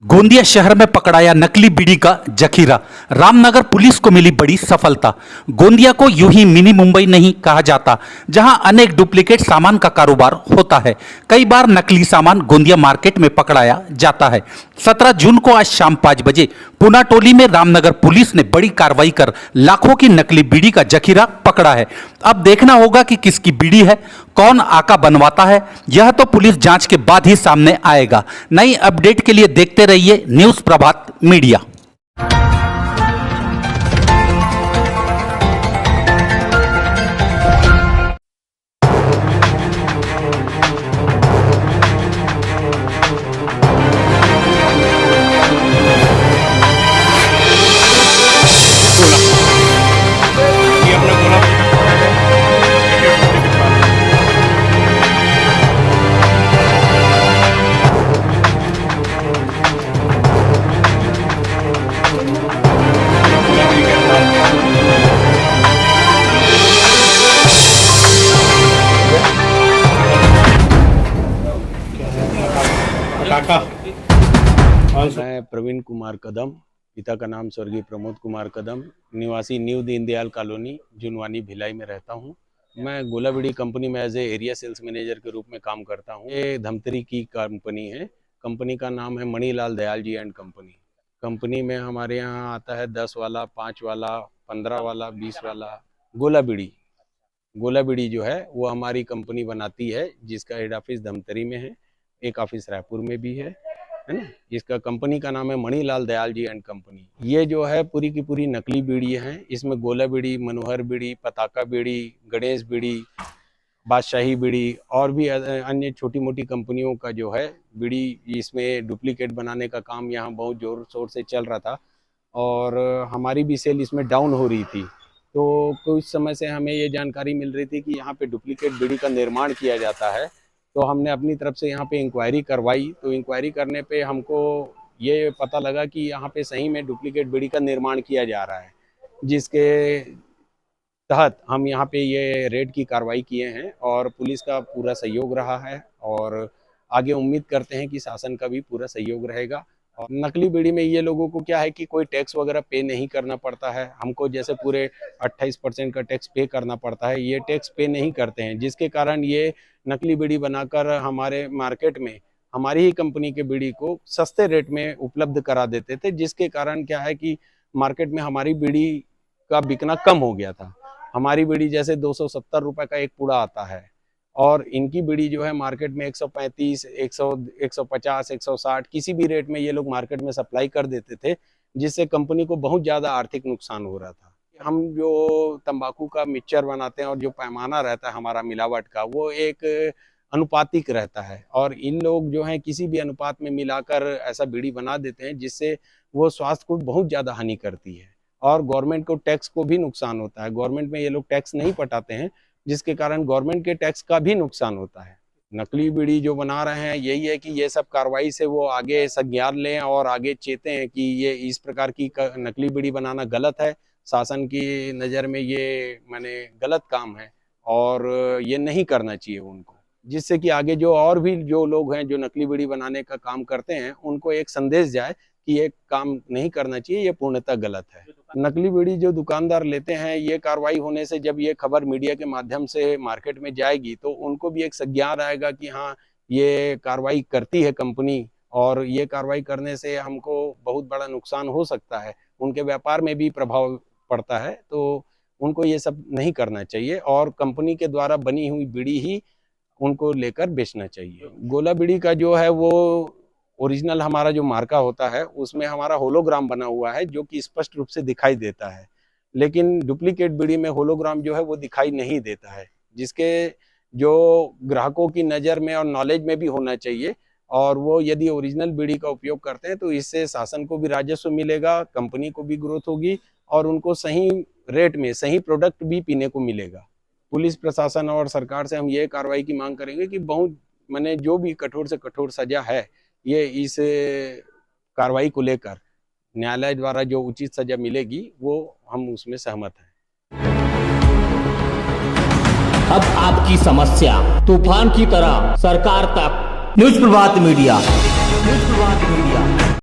गोंदिया शहर में पकड़ाया नकली बीड़ी का जखीरा। रामनगर पुलिस को मिली बड़ी सफलता। गोंदिया को यूं ही मिनी मुंबई नहीं कहा जाता, जहां अनेक डुप्लीकेट सामान का कारोबार होता है। कई बार नकली सामान गोंदिया मार्केट में पकड़ाया जाता है। 17 जून को आज शाम 5 बजे पुना टोली में रामनगर पुलिस ने बड़ी कार्रवाई कर लाखों की नकली बीड़ी का जखीरा पकड़ा है। अब देखना होगा कि किसकी बीड़ी है, कौन आका बनवाता है, यह तो पुलिस जांच के बाद ही सामने आएगा। नई अपडेट के लिए देखते रहिए न्यूज़ प्रभात मीडिया। मैं प्रवीण कुमार कदम, पिता का नाम स्वर्गीय प्रमोद कुमार कदम, निवासी न्यू दीनदयाल कॉलोनी जुनवानी भिलाई में रहता हूं। मैं गोला बीड़ी कंपनी में as a area sales manager के रूप में काम करता हूं। ये धमतरी की कंपनी है। कंपनी का नाम है Manilal Dayal ji and company. Company में हमारे यहाँ आता है 10 वाला, 5 वाला, 15 वाला, 20 वाला गोला बीड़ी। गोला बीड़ी जो है वो हमारी कंपनी बनाती है, जिसका हेड ऑफिस धमतरी में है, एक ऑफिस रायपुर में भी है ना। इसका कंपनी का नाम है मणिलाल दयाल जी एंड कंपनी। ये जो है पूरी की पूरी नकली बीड़ी है। इसमें गोला बीड़ी, मनोहर बीड़ी, पताका बीड़ी, गणेश बीड़ी, बादशाही बीड़ी और भी अन्य छोटी मोटी कंपनियों का जो है बीड़ी, इसमें डुप्लीकेट बनाने का काम यहाँ बहुत जोर शोर से चल रहा था और हमारी भी सेल इसमें डाउन हो रही थी। तो कुछ समय से हमें ये जानकारी मिल रही थी कि यहाँ पे डुप्लीकेट बीड़ी का निर्माण किया जाता है। तो हमने अपनी तरफ से यहाँ पे इंक्वायरी करवाई। तो इंक्वायरी करने पे हमको ये पता लगा कि यहाँ पे सही में डुप्लीकेट बीड़ी का निर्माण किया जा रहा है, जिसके तहत हम यहाँ पे ये रेड की कार्रवाई किए हैं और पुलिस का पूरा सहयोग रहा है और आगे उम्मीद करते हैं कि शासन का भी पूरा सहयोग रहेगा। और नकली बीड़ी में ये लोगों को क्या है कि कोई टैक्स वगैरह पे नहीं करना पड़ता है। हमको जैसे पूरे 28% का टैक्स पे करना पड़ता है, ये टैक्स पे नहीं करते हैं, जिसके कारण ये नकली बीड़ी बनाकर हमारे मार्केट में हमारी ही कंपनी के बीड़ी को सस्ते रेट में उपलब्ध करा देते थे, जिसके कारण क्या है कि मार्केट में हमारी बीड़ी का बिकना कम हो गया था। हमारी बीड़ी जैसे 270 रुपये का एक पूड़ा आता है और इनकी बीड़ी जो है मार्केट में 135, 100, 150, 160 किसी भी रेट में ये लोग मार्केट में सप्लाई कर देते थे, जिससे कंपनी को बहुत ज़्यादा आर्थिक नुकसान हो रहा था। हम जो तंबाकू का मिक्सचर बनाते हैं और जो पैमाना रहता है हमारा मिलावट का, वो एक अनुपातिक रहता है और इन लोग जो हैं किसी भी अनुपात में मिलाकर ऐसा बीड़ी बना देते हैं, जिससे वो स्वास्थ्य को बहुत ज़्यादा हानि करती है और गवर्नमेंट को टैक्स को भी नुकसान होता है। गवर्नमेंट में ये लोग टैक्स नहीं पटाते हैं, जिसके कारण गवर्नमेंट के टैक्स का भी नुकसान होता है। नकली बीड़ी जो बना रहे हैं, यही है कि ये सब कार्रवाई से वो आगे संज्ञान लें और आगे चेतें हैं कि ये इस प्रकार की नकली बीड़ी बनाना गलत है। शासन की नज़र में ये माने गलत काम है और ये नहीं करना चाहिए उनको, जिससे कि आगे जो और भी जो लोग हैं जो नकली बीड़ी बनाने का काम करते हैं, उनको एक संदेश जाए कि ये काम नहीं करना चाहिए, ये पूर्णतः गलत है। नकली बीड़ी जो दुकानदार लेते हैं, ये कार्रवाई होने से जब ये खबर मीडिया के माध्यम से मार्केट में जाएगी तो उनको भी एक संज्ञान आएगा कि हाँ, ये कार्रवाई करती है कंपनी और ये कार्रवाई करने से हमको बहुत बड़ा नुकसान हो सकता है, उनके व्यापार में भी प्रभाव पड़ता है। तो उनको ये सब नहीं करना चाहिए और कंपनी के द्वारा बनी हुई बीड़ी ही उनको लेकर बेचना चाहिए। गोला बीड़ी का जो है वो ओरिजिनल हमारा जो मार्का होता है उसमें हमारा होलोग्राम बना हुआ है, जो कि स्पष्ट रूप से दिखाई देता है, लेकिन डुप्लीकेट बीड़ी में होलोग्राम जो है वो दिखाई नहीं देता है, जिसके जो ग्राहकों की नज़र में और नॉलेज में भी होना चाहिए। और वो यदि ओरिजिनल बीड़ी का उपयोग करते हैं तो इससे शासन को भी राजस्व मिलेगा, कंपनी को भी ग्रोथ होगी और उनको सही रेट में सही प्रोडक्ट भी पीने को मिलेगा। पुलिस प्रशासन और सरकार से हम ये कार्रवाई की मांग करेंगे कि बहुत माने जो भी कठोर से कठोर सजा है, ये इस कार्रवाई को लेकर न्यायालय द्वारा जो उचित सजा मिलेगी वो हम उसमें सहमत हैं। अब आपकी समस्या तूफान की तरह सरकार तक। न्यूज़ प्रभात मीडिया।